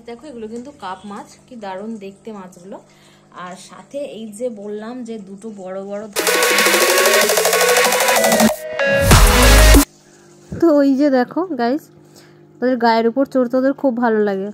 দেখো এগুলো কিন্তু কাপ মাছ, কি দারুণ দেখতে মাছগুলো। আর সাথে এই যে বললাম যে দুটো বড় বড়, তো ওই যে দেখো গাইস, ওদের গায়ের উপর চড়তে ওদের খুব ভালো লাগে।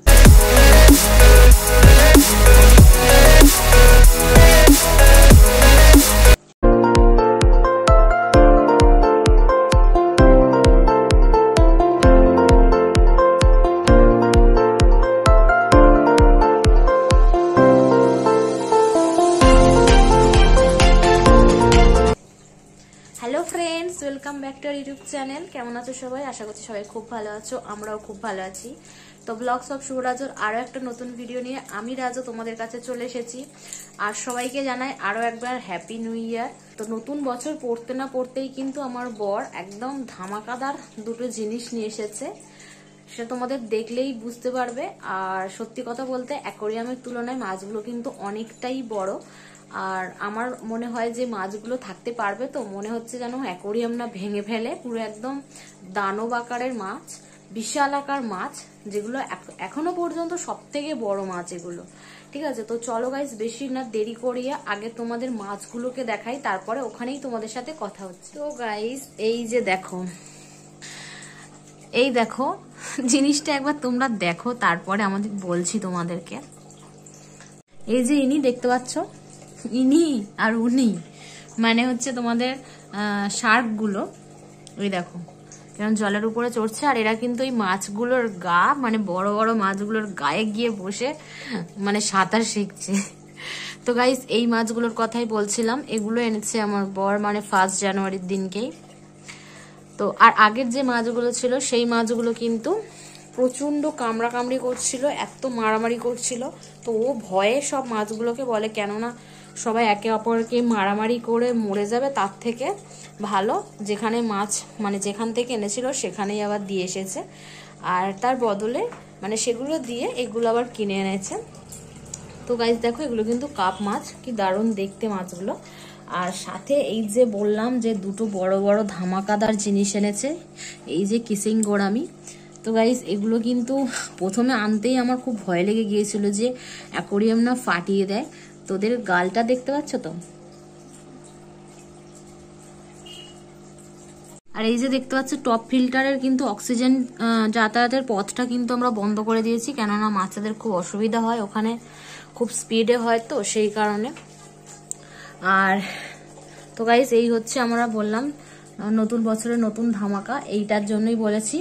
Hello friends, welcome back to our YouTube channel. কেমন আছো সবাই? আশা করছি সবাই খুব ভালো আছো, আমরাও খুব ভালো আছি। তো ব্লগস অফ শুভ রাজোর আরও একটা নতুন ভিডিও নিয়ে আমি রাজো তোমাদের কাছে চলে এসেছি। আর সবাইকে জানাই আরও একবার হ্যাপি নিউ ইয়ার। তো নতুন বছর পড়তে না পড়তেই কিন্তু আমার বর একদম ধামাকাদার দুটো জিনিস নিয়ে এসেছে, সেটা তোমাদের দেখলেই বুঝতে পারবে। আর সত্যি কথা বলতে অ্যাকোরিয়ামের তুলনায় মাছগুলো কিন্তু অনেকটাই বড়। আর আমার মনে হয় যে মাছগুলো থাকতে পারবে, তো মনে হচ্ছে যেন অ্যাকোরিয়াম না ভেঙে ফেলে, পুরো একদম দানব আকারের মাছ, বিশাল আকার মাছ, যেগুলো এখনো পর্যন্ত সব থেকে বড় মাছ এগুলো। ঠিক আছে, তো চলো গাইস বেশি না দেরি করিয়ে আগে তোমাদের মাছগুলোকে দেখাই, তারপরে ওখানেই তোমাদের সাথে কথা হচ্ছে। তো গাইস এই যে দেখো, এই দেখো জিনিসটা একবার তোমরা দেখো, তারপরে আমাদের বলছি তোমাদেরকে। এই যে ইনি দেখতে পাচ্ছ, ইনি আর উনি মানে হচ্ছে তোমাদের শার্ক গুলো। ওই দেখো কেমন জলের উপরে চড়ছে। আর এরা কিন্তু এই মাছগুলোর গা, মানে বড় বড় মাছগুলোর গায়ে গিয়ে বসে মানে সাঁতার শিখছে। তো গাইস এই মাছগুলোর কথাই বলছিলাম, এগুলো এনেছে আমার বর মানে 1 জানুয়ারির দিনকেই। তো আর আগের যে মাছগুলো ছিল সেই মাছগুলো কিন্তু প্রচন্ড কামড়াকামড়ি করছিল, এত মারামারি করছিল। তো ও ভয়ে সব মাছগুলোকে বলে, কেননা সবাই একে অপরকে মারামারি করে মরে যাবে, তার থেকে ভালো যেখানে মাছ মানে যেখান থেকে এনেছিল সেখানেই আবার দিয়ে এসেছে। আর তার বদলে মানে সেগুলো দিয়ে এগুলো আবার কিনে এনেছে। তো গাইস দেখো এগুলো কিন্তু কাপ মাছ, কি দারুণ দেখতে মাছগুলো। আর সাথে এই যে বললাম যে দুটো বড় বড় ধামাকাদার জিনিস এনেছে, এই যে কিসিং গোড়ামি। তো গাইস এগুলো কিন্তু প্রথমে আনতেই আমার খুব ভয় লেগে গিয়েছিল যে অ্যাকোরিয়াম না ফাটিয়ে দেয়। তোদের গালটা দেখতে পাচ্ছ তো। আর এই যে দেখতে পাচ্ছ টপ ফিল্টারের কিন্তু অক্সিজেন যাতায়াতের পথটা কিন্তু আমরা বন্ধ করে দিয়েছি, কেননা বাচ্চাদের খুব অসুবিধা হয়, ওখানে খুব স্পিডে হয় তো সেই কারণে। আর তো গাইস এই হচ্ছে আমরা বললাম নতুন বছরের নতুন ধামাকা, এইটার জন্যই বলেছি।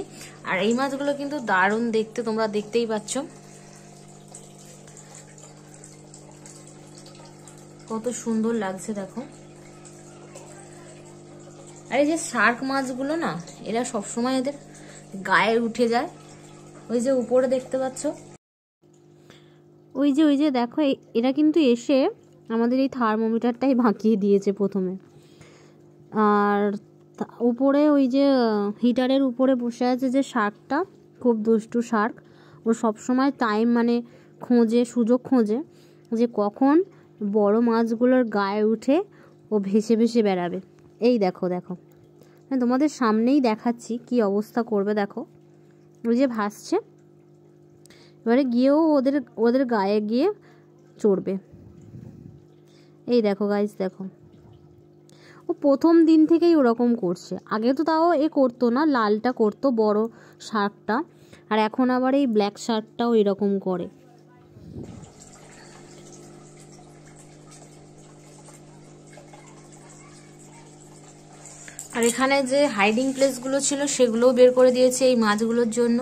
আর এই মাছগুলো কিন্তু দারুণ দেখতে, তোমরা দেখতেই পাচ্ছ কত সুন্দর লাগছে দেখো। আর এই যে শার্ক মাছগুলো না, এরা সবসময় এদের গায়ে উঠে যায়। ওই যে উপরে দেখতে পাচ্ছ, ওই যে দেখো, এরা কিন্তু এসে আমাদের এই থার্মোমিটারটাই বাঁকিয়ে দিয়েছে প্রথমে। আর উপরে ওই যে হিটারের উপরে বসে আছে যে শার্কটা, খুব দুষ্টু শার্ক, ও সবসময় টাইম মানে খোঁজে, সুযোগ খোঁজে যে কখন বড় মাছগুলোর গায়ে উঠে ও ভেসে ভেসে বেড়াবে। এই দেখো দেখো, তোমাদের সামনেই দেখাচ্ছি কি অবস্থা করবে দেখো। ওই যে ভাসছে, এবারে গিয়েও ওদের গায়ে গিয়ে চড়বে। এই দেখো গাইস দেখো, ও প্রথম দিন থেকেই ওরকম করছে। আগে তো তাও এ করতো না, লালটা করতো বড় শার্কটা, আর এখন আবার এই ব্ল্যাক শার্কটাও এরকম করে। আর এখানে যে হাইডিং প্লেসগুলো ছিল সেগুলোও বের করে দিয়েছে এই মাছগুলোর জন্য,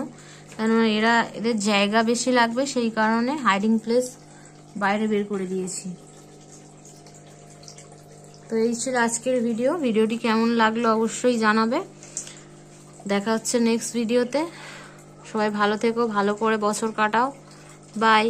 কেননা এদের জায়গা বেশি লাগবে, সেই কারণে হাইডিং প্লেস বাইরে বের করে দিয়েছি। তো এই ছিল আজকের ভিডিওটি কেমন লাগলো অবশ্যই জানাবে। দেখা হচ্ছে নেক্সট ভিডিওতে। সবাই ভালো থেকো, ভালো করে বছর কাটাও। বাই।